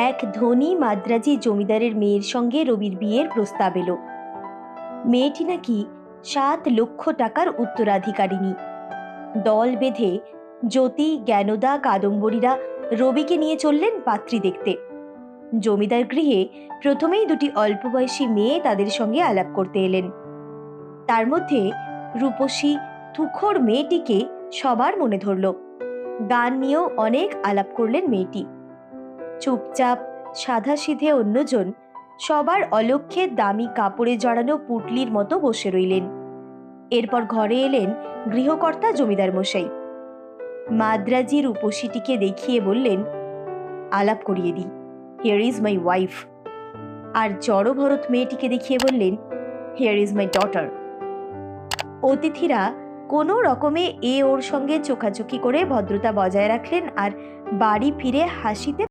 এক ধনী মাদ্রাজি জমিদারের মেয়ের সঙ্গে রবির বিয়ের প্রস্তাব এলো। মেয়েটি নাকি 7 লক্ষ টাকার উত্তরাধিকারিণী। দল বেঁধে জ্যোতি, জ্ঞানদা, কাদম্বরীরা রবিকে নিয়ে চললেন পাত্রী দেখতে। জমিদার গৃহে প্রথমেই 2টি অল্প বয়সী মেয়ে তাদের সঙ্গে আলাপ করতে এলেন। তার মধ্যে রূপসী তুখোড় মেয়েটিকে সবার মনে ধরল। গান নিয়েও অনেক আলাপ করলেন মেয়েটি। চুপচাপ সাধাসিধে অন্যজন সবার অলক্ষ্যে দামি কাপড়ে জড়ানো পুটলির মতো বসে রইলেন। এরপর ঘরে এলেন গৃহকর্তা জমিদার মশাই। মাদ্রাজি রূপসীটিকে দেখিয়ে বললেন, আলাপ করিয়ে দিই, হিয়ার ইজ মাই ওয়াইফ। আর জড়ভরত মেয়েটিকে দেখিয়ে বললেন, হিয়ার ইজ মাই ডটার। অতিথিরা কোনো রকমে ওর সঙ্গে চোখাচোখি করে ভদ্রতা বজায় রাখলেন আর বাড়ি ফিরে হাসিতে